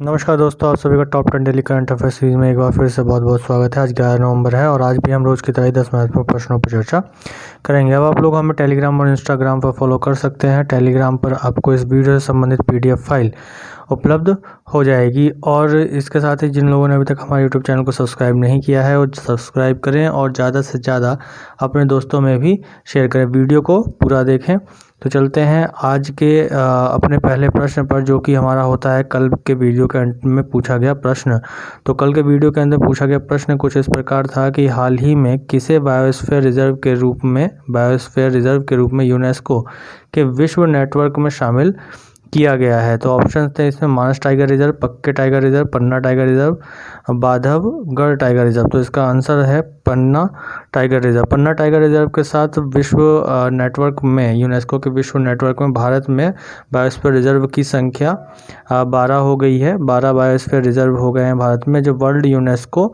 नमस्कार दोस्तों, आप सभी का top 10 daily current affair series में एक बार फिर से बहुत बहुत स्वागत है। आज 11 नवंबर है और आज भी हम रोज की तरह 10 महत्वपूर्ण प्रश्नों पर चर्चा करेंगे। अब आप लोग हमें टेलीग्राम और इंस्टाग्राम पर फॉलो कर सकते हैं। टेलीग्राम पर आपको इस वीडियो से संबंधित PDF फाइल उपलब्ध हो जाएगी और इसके साथ ही जिन लोगों ने अभी तक हमारे यूट्यूब चैनल को सब्सक्राइब नहीं किया है वो सब्सक्राइब करें और ज़्यादा से ज़्यादा अपने दोस्तों में भी शेयर करें। वीडियो को पूरा देखें। तो चलते हैं आज के अपने पहले प्रश्न पर, जो कि हमारा होता है कल के वीडियो के अंत में पूछा गया प्रश्न। तो कल के वीडियो के अंदर पूछा गया प्रश्न कुछ इस प्रकार था कि हाल ही में किसे बायोस्फीयर रिजर्व के रूप में यूनेस्को के विश्व नेटवर्क में शामिल किया गया है। तो ऑप्शन थे इसमें Manas tiger reserve, Pakke tiger reserve, Panna tiger reserve, Bandhavgarh tiger reserve. तो इसका आंसर है Panna tiger reserve. Panna tiger reserve के साथ विश्व नेटवर्क में, यूनेस्को के विश्व नेटवर्क में भारत में बायोस्फीयर रिजर्व की संख्या 12 हो गई है। 12 बायोस्फीयर रिजर्व हो गए हैं भारत में, जो वर्ल्ड यूनेस्को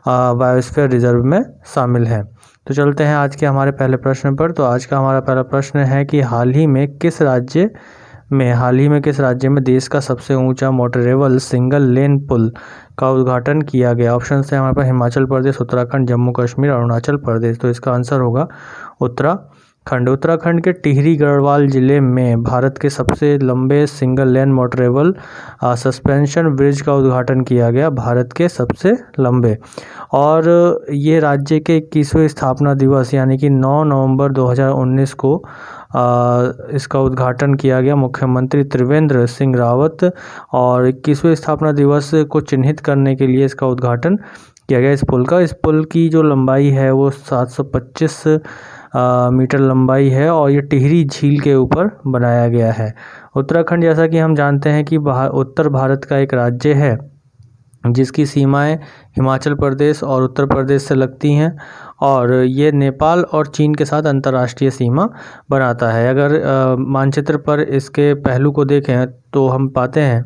बायोस्फीयर रिजर्व में शामिल है। तो चलते हैं आज के हमारे पहले प्रश्न पर। तो आज का हमारा पहला प्रश्न है कि हाल ही में किस राज्य में देश का सबसे ऊंचा मोटरेबल सिंगल लेन पुल का उद्घाटन किया गया। ऑप्शन है हमारे पास हिमाचल प्रदेश, उत्तराखंड, जम्मू कश्मीर, अरुणाचल प्रदेश। तो इसका आंसर होगा उत्तराखंड के टिहरी गढ़वाल जिले में भारत के सबसे लंबे single lane motorable suspension bridge का उद्घाटन किया गया, भारत के सबसे लंबे। और ये राज्य के 21वें स्थापना दिवस यानी कि 9 नवंबर 2019 को इसका उद्घाटन किया गया मुख्यमंत्री त्रिवेंद्र सिंह रावत, और 21वें स्थापना दिवस को चिन्हित करने के लिए इसका उद्घाटन किया गया इस पुल का। इस पुल की जो लंबाई है वो 725 मीटर लंबाई है और ये टिहरी झील के ऊपर बनाया गया है। उत्तराखंड, जैसा कि हम जानते हैं कि उत्तर भारत का एक राज्य है जिसकी सीमाएं हिमाचल प्रदेश और उत्तर प्रदेश से लगती हैं, और ये नेपाल और चीन के साथ अंतर्राष्ट्रीय सीमा बनाता है। अगर मानचित्र पर इसके पहलू को देखें तो हम पाते हैं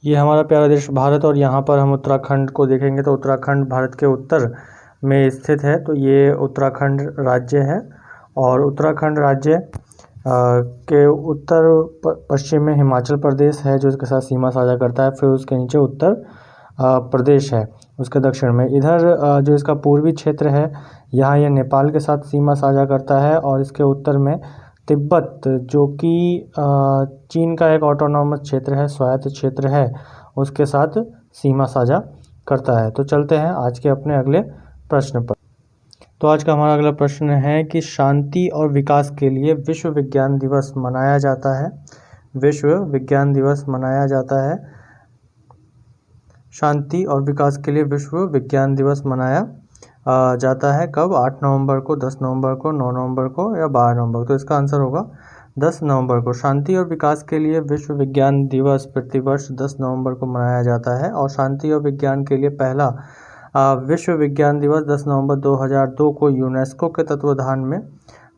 ये हमारा प्यारा देश भारत, और यहाँ पर हम उत्तराखंड को देखेंगे तो उत्तराखंड भारत के उत्तर में स्थित है। तो ये उत्तराखंड राज्य है और उत्तराखंड राज्य के उत्तर पश्चिम में हिमाचल प्रदेश है जो इसके साथ सीमा साझा करता है। फिर उसके नीचे उत्तर प्रदेश है उसके दक्षिण में। इधर जो इसका पूर्वी क्षेत्र है यहाँ ये नेपाल के साथ सीमा साझा करता है, और इसके उत्तर में तिब्बत, जो कि चीन का एक ऑटोनॉमस क्षेत्र है, स्वायत्त क्षेत्र है, उसके साथ सीमा साझा करता है। तो चलते हैं आज के अपने अगले प्रश्न पर। तो आज का हमारा अगला प्रश्न है कि शांति और विकास के लिए विश्व विज्ञान दिवस मनाया जाता है। विश्व विज्ञान दिवस मनाया जाता है। शांति और विकास के लिए विश्व विज्ञान दिवस मनाया जाता है कब? 8 नवंबर को, 10 नवंबर को, 9 नवंबर को या 12 नवंबर को। तो इसका आंसर होगा 10 नवंबर को। शांति और विकास के लिए विश्व विज्ञान दिवस प्रतिवर्ष 10 नवंबर को मनाया जाता है, और शांति और विज्ञान के लिए पहला विश्व विज्ञान दिवस 10 नवंबर 2002 को यूनेस्को के तत्वाधान में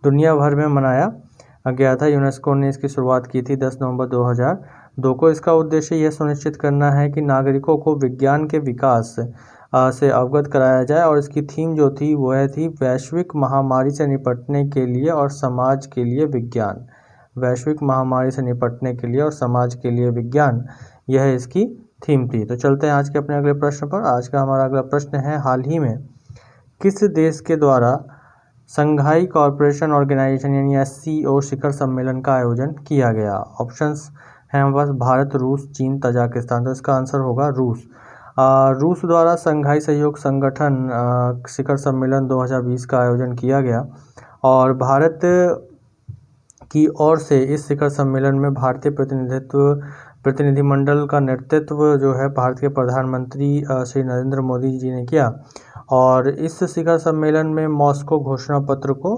दुनिया भर में मनाया गया था। यूनेस्को ने इसकी शुरुआत की थी 10 नवंबर 2002 को। इसका उद्देश्य यह सुनिश्चित करना है कि नागरिकों को विज्ञान के विकास से अवगत कराया जाए, और इसकी थीम जो थी वह थी वैश्विक महामारी से निपटने के लिए और समाज के लिए विज्ञान। वैश्विक महामारी से निपटने के लिए और समाज के लिए विज्ञान, यह इसकी थीम थी। तो चलते हैं आज के अपने अगले प्रश्न पर। आज का हमारा अगला प्रश्न है, हाल ही में किस देश के द्वारा संघाई कॉर्पोरेशन ऑर्गेनाइजेशन यानी SCO शिखर सम्मेलन का आयोजन किया गया? ऑप्शंस हैं हमारे पास भारत, रूस, चीन, तजाकिस्तान। तो इसका आंसर होगा रूस। रूस द्वारा संघाई सहयोग संगठन शिखर सम्मेलन 2020 का आयोजन किया गया, और भारत की ओर से इस शिखर सम्मेलन में भारतीय प्रतिनिधिमंडल का नेतृत्व जो है भारत के प्रधानमंत्री श्री नरेंद्र मोदी जी ने किया, और इस शिखर सम्मेलन में मॉस्को घोषणा पत्र को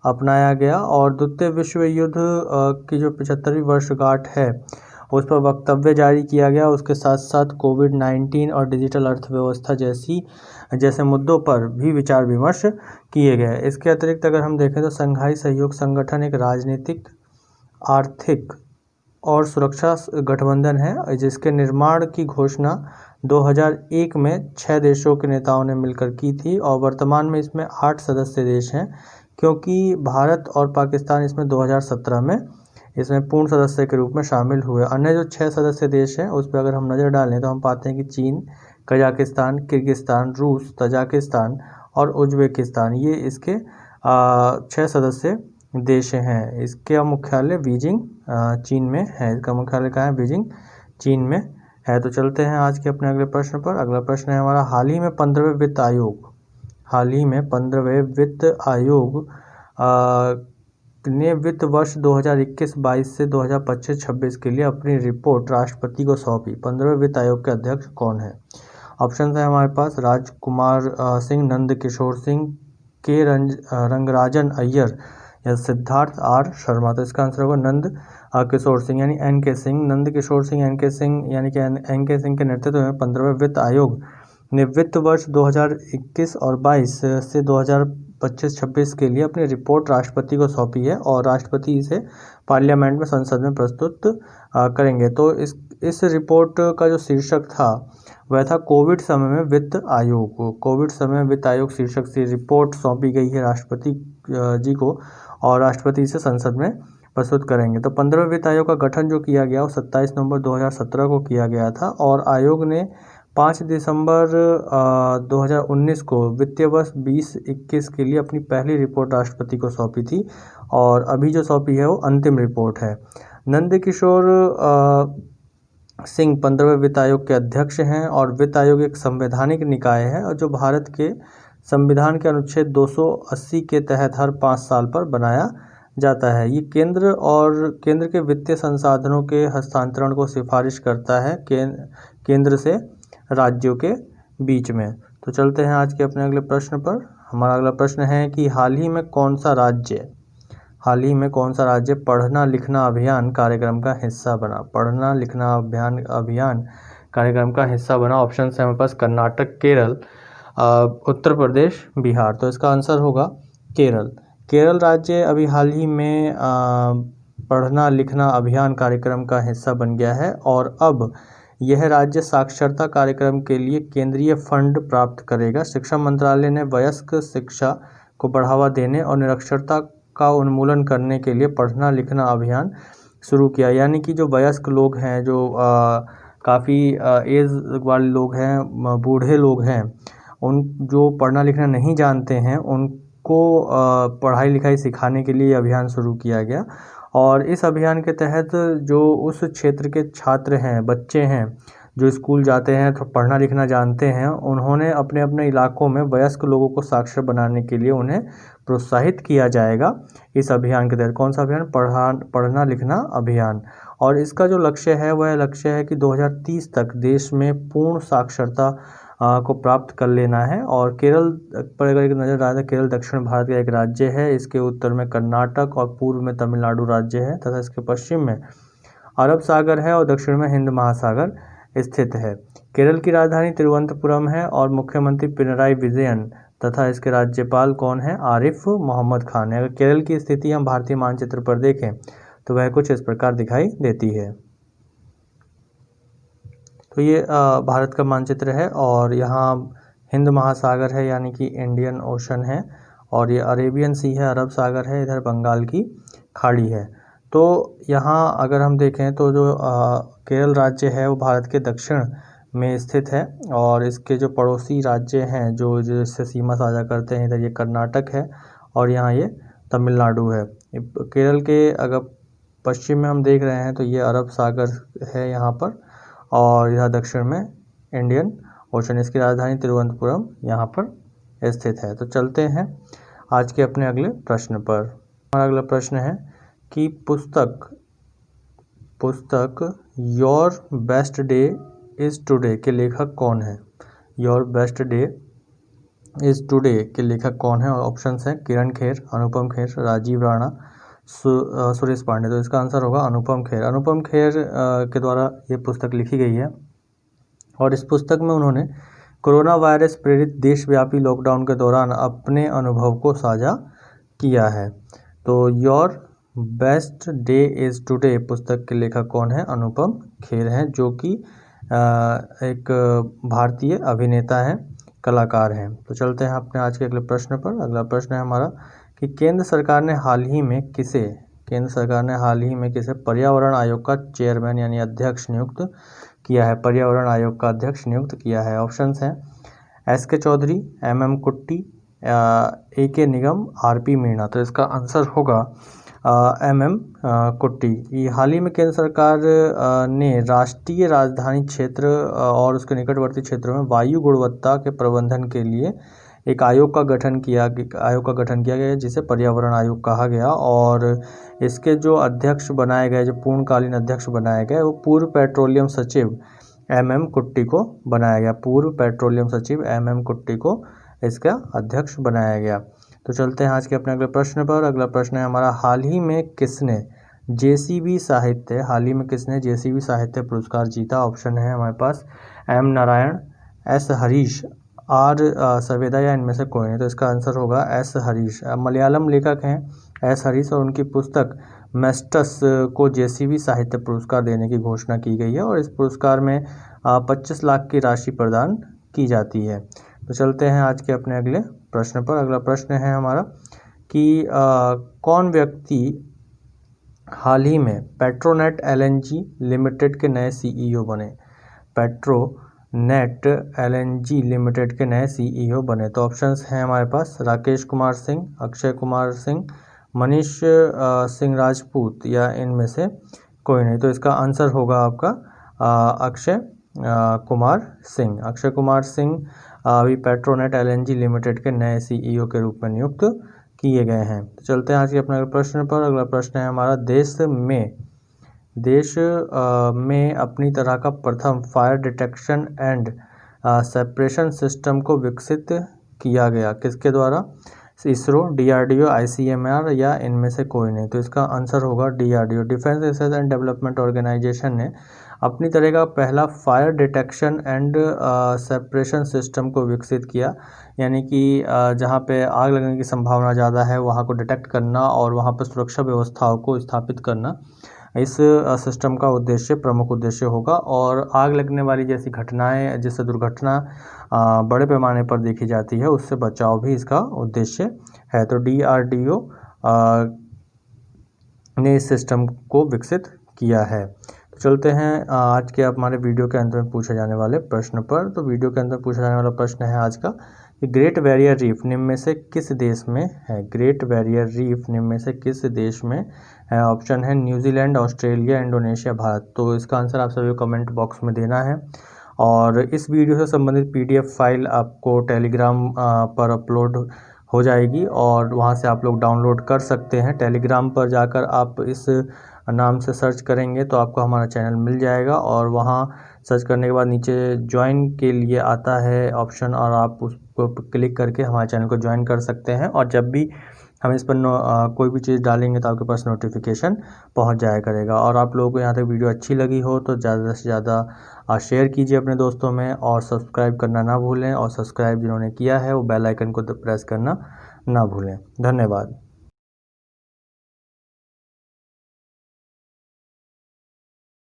अपनाया गया, और द्वितीय विश्व युद्ध की जो 75वीं वर्षगांठ है उस पर वक्तव्य जारी किया गया। उसके साथ साथ कोविड-19 और डिजिटल अर्थव्यवस्था जैसे मुद्दों पर भी विचार विमर्श किए गए। इसके अतिरिक्त अगर हम देखें तो संघाई सहयोग संगठन एक राजनीतिक, आर्थिक और सुरक्षा गठबंधन है जिसके निर्माण की घोषणा 2001 में 6 देशों के नेताओं ने मिलकर की थी, और वर्तमान में इसमें 8 सदस्य देश हैं, क्योंकि भारत और पाकिस्तान इसमें 2017 में इसमें पूर्ण सदस्य के रूप में शामिल हुए। अन्य जो 6 सदस्य देश हैं उस पर अगर हम नज़र डालें तो हम पाते हैं कि चीन, कजाकिस्तान, किर्गिस्तान, रूस, तजाकिस्तान और उज्बेकिस्तान, ये इसके 6 सदस्य देश हैं। इसका मुख्यालय बीजिंग चीन में है। इसका मुख्यालय कहाँ है? बीजिंग चीन में है। तो चलते हैं आज के अपने अगले प्रश्न पर। अगला प्रश्न है हमारा, हाल ही में 15वें वित्त आयोग ने वित्त वर्ष 2021-22 से 2025-26 के लिए अपनी रिपोर्ट राष्ट्रपति को सौंपी। 15वें वित्त आयोग के अध्यक्ष कौन है? ऑप्शन है हमारे पास राजकुमार सिंह, नंद किशोर सिंह, के रंगराजन अय्यर या सिद्धार्थ आर शर्मा। तो इसका आंसर होगा नंद किशोर सिंह यानी एन के सिंह। नंद किशोर सिंह, एन के सिंह यानी कि एन के सिंह के नेतृत्व में 15वें वित्त आयोग ने वित्त वर्ष 2021 और 22 से 2025-26 के लिए अपनी रिपोर्ट राष्ट्रपति को सौंपी है और राष्ट्रपति इसे पार्लियामेंट में, संसद में प्रस्तुत करेंगे। तो इस रिपोर्ट का जो शीर्षक था वह था कोविड समय में वित्त आयोग। कोविड समय में वित्त आयोग शीर्षक से रिपोर्ट सौंपी गई है राष्ट्रपति जी को और राष्ट्रपति इसे संसद में प्रस्तुत करेंगे। तो 15वें वित्त आयोग का गठन जो किया गया वो 27 नवंबर 2017 को किया गया था और आयोग ने 5 दिसंबर 2019 को वित्तीय वर्ष 20-21 के लिए अपनी पहली रिपोर्ट राष्ट्रपति को सौंपी थी और अभी जो सौंपी है वो अंतिम रिपोर्ट है। नंद किशोर सिंह 15वें वित्त आयोग के अध्यक्ष हैं और वित्त आयोग एक संवैधानिक निकाय है और जो भारत के संविधान के अनुच्छेद 280 के तहत हर 5 साल पर बनाया जाता है। ये केंद्र के वित्तीय संसाधनों के हस्तांतरण को सिफारिश करता है केंद्र से राज्यों के बीच में। तो चलते हैं आज के अपने अगले प्रश्न पर। हमारा अगला प्रश्न है कि हाल ही में कौन सा राज्य पढ़ना लिखना अभियान कार्यक्रम का हिस्सा बना? पढ़ना लिखना अभियान कार्यक्रम का हिस्सा बना। ऑप्शन है हमारे पास कर्नाटक, केरल, उत्तर प्रदेश, बिहार। तो इसका आंसर होगा केरल। केरल राज्य अभी हाल ही में पढ़ना लिखना अभियान कार्यक्रम का हिस्सा बन गया है और अब यह राज्य साक्षरता कार्यक्रम के लिए केंद्रीय फंड प्राप्त करेगा। शिक्षा मंत्रालय ने वयस्क शिक्षा को बढ़ावा देने और निरक्षरता का उन्मूलन करने के लिए पढ़ना लिखना अभियान शुरू किया। यानी कि जो वयस्क लोग हैं, जो काफ़ी एज वाले लोग हैं, बूढ़े लोग हैं, उन जो पढ़ना लिखना नहीं जानते हैं उनको पढ़ाई लिखाई सिखाने के लिए अभियान शुरू किया गया। और इस अभियान के तहत जो उस क्षेत्र के छात्र हैं, बच्चे हैं जो स्कूल जाते हैं तो पढ़ना लिखना जानते हैं, उन्होंने अपने अपने इलाकों में वयस्क लोगों को साक्षर बनाने के लिए उन्हें प्रोत्साहित किया जाएगा इस अभियान के तहत। कौन सा अभियान? पढ़ना लिखना अभियान। और इसका जो लक्ष्य है वह लक्ष्य है कि 2030 तक देश में पूर्ण साक्षरता को प्राप्त कर लेना है। और केरल पर अगर एक नज़र डालें तो केरल दक्षिण भारत का एक राज्य है। इसके उत्तर में कर्नाटक और पूर्व में तमिलनाडु राज्य है तथा इसके पश्चिम में अरब सागर है और दक्षिण में हिंद महासागर स्थित है। केरल की राजधानी तिरुवनंतपुरम है और मुख्यमंत्री पिनराई विजयन तथा इसके राज्यपाल कौन है? आरिफ मोहम्मद खान है। अगर केरल की स्थिति हम भारतीय मानचित्र पर देखें तो वह कुछ इस प्रकार दिखाई देती है। तो ये भारत का मानचित्र है और यहाँ हिंद महासागर है यानी कि इंडियन ओशन है और ये अरेबियन सी है, अरब सागर है, इधर बंगाल की खाड़ी है। तो यहाँ अगर हम देखें तो जो केरल राज्य है वो भारत के दक्षिण में स्थित है और इसके जो पड़ोसी राज्य हैं जो जिससे सीमा साझा करते हैं, इधर ये कर्नाटक है और यहाँ ये तमिलनाडु है। केरल के अगर पश्चिम में हम देख रहे हैं तो ये अरब सागर है यहाँ पर और यह दक्षिण में इंडियन ओशन। इसकी राजधानी तिरुवनंतपुरम यहाँ पर स्थित है। तो चलते हैं आज के अपने अगले प्रश्न पर। हमारा अगला प्रश्न है कि पुस्तक your best day is today के लेखक कौन है? Your best day is today के लेखक कौन है? और ऑप्शंस हैं किरण खेर, अनुपम खेर, राजीव राणा, सुरेश पांडे। तो इसका आंसर होगा अनुपम खेर। अनुपम खेर के द्वारा ये पुस्तक लिखी गई है और इस पुस्तक में उन्होंने कोरोना वायरस प्रेरित देशव्यापी लॉकडाउन के दौरान अपने अनुभव को साझा किया है। तो your best day is today पुस्तक के लेखक कौन है? अनुपम खेर हैं जो कि एक भारतीय अभिनेता हैं, कलाकार हैं। तो चलते हैं अपने आज के अगले प्रश्न पर। अगला प्रश्न है हमारा कि केंद्र सरकार ने हाल ही में किसे केंद्र सरकार ने हाल ही में किसे पर्यावरण आयोग का चेयरमैन यानी अध्यक्ष नियुक्त किया है? पर्यावरण आयोग का अध्यक्ष नियुक्त किया है। ऑप्शंस हैं SK चौधरी, MM कुट्टी, AK निगम, RP मीणा। तो इसका आंसर होगा MM कुट्टी। ये हाल ही में केंद्र सरकार ने राष्ट्रीय राजधानी क्षेत्र और उसके निकटवर्ती क्षेत्रों में वायु गुणवत्ता के प्रबंधन के लिए एक आयोग का गठन किया गया जिसे पर्यावरण आयोग कहा गया। और इसके जो अध्यक्ष बनाए गए, जो पूर्णकालीन अध्यक्ष बनाए गए, वो पूर्व पेट्रोलियम सचिव MM कुट्टी को बनाया गया। पूर्व पेट्रोलियम सचिव MM कुट्टी को इसका अध्यक्ष बनाया गया। तो चलते हैं आज के अपने अगले प्रश्न पर। अगला प्रश्न है हमारा, हाल ही में किसने JCB साहित्य पुरस्कार जीता? ऑप्शन है हमारे पास M Narayan, S Harish, R सवेदा या इनमें से कोई नहीं। तो इसका आंसर होगा S हरीश। मलयालम लेखक हैं S हरीश और उनकी पुस्तक मेस्टस को JCB साहित्य पुरस्कार देने की घोषणा की गई है और इस पुरस्कार में 25 लाख की राशि प्रदान की जाती है। तो चलते हैं आज के अपने अगले प्रश्न पर। अगला प्रश्न है हमारा कि कौन व्यक्ति हाल ही में पेट्रोनेट LNG लिमिटेड के नए CEO बने? पेट्रोनेट LNG लिमिटेड के नए CEO बने। तो ऑप्शंस हैं हमारे पास राकेश कुमार सिंह, अक्षय कुमार सिंह, मनीष सिंह राजपूत या इनमें से कोई नहीं। तो इसका आंसर होगा आपका अक्षय कुमार सिंह। अक्षय कुमार सिंह अभी पेट्रोनेट LNG लिमिटेड के नए CEO के रूप में नियुक्त किए गए हैं। तो चलते हैं आज के अपने प्रश्न पर। अगला प्रश्न है हमारा, देश में अपनी तरह का प्रथम fire detection and separation system को विकसित किया गया किसके द्वारा? इसरो, DRDO, ICMR या इनमें से कोई नहीं। तो इसका आंसर होगा DRDO। Defence research and development organisation ने अपनी तरह का पहला fire detection and separation system को विकसित किया, यानी कि जहाँ पे आग लगने की संभावना ज़्यादा है वहाँ को डिटेक्ट करना और वहाँ पर सुरक्षा व्यवस्थाओं को स्थापित करना इस सिस्टम का प्रमुख उद्देश्य होगा। और आग लगने वाली जैसी घटनाएं, जिससे दुर्घटना बड़े पैमाने पर देखी जाती है, उससे बचाव भी इसका उद्देश्य है। तो DRDO ने इस सिस्टम को विकसित किया है। तो चलते हैं आज के हमारे वीडियो के अंत में पूछे जाने वाले प्रश्न पर। तो वीडियो के अंदर पूछा जाने वाला प्रश्न है आज का कि ग्रेट बैरियर रीफ निम्न में से किस देश में है? ग्रेट बैरियर रीफ निम्न में से किस देश में है? ऑप्शन है न्यूजीलैंड, ऑस्ट्रेलिया, इंडोनेशिया, भारत। तो इसका आंसर आप सभी को कमेंट बॉक्स में देना है। और इस वीडियो से संबंधित PDF फाइल आपको टेलीग्राम पर अपलोड हो जाएगी और वहाँ से आप लोग डाउनलोड कर सकते हैं। टेलीग्राम पर जाकर आप इस नाम से सर्च करेंगे तो आपको हमारा चैनल मिल जाएगा और वहाँ सर्च करने के बाद नीचे ज्वाइन के लिए आता है ऑप्शन और आप उसको क्लिक करके हमारे चैनल को ज्वाइन कर सकते हैं। और जब भी हम इस पर कोई भी चीज़ डालेंगे तो आपके पास नोटिफिकेशन पहुंच जाया करेगा। और आप लोगों को यहाँ तक वीडियो अच्छी लगी हो तो ज़्यादा से ज़्यादा शेयर कीजिए अपने दोस्तों में और सब्सक्राइब करना ना भूलें। और सब्सक्राइब जिन्होंने किया है वो बेल आइकन को प्रेस करना ना भूलें। धन्यवाद।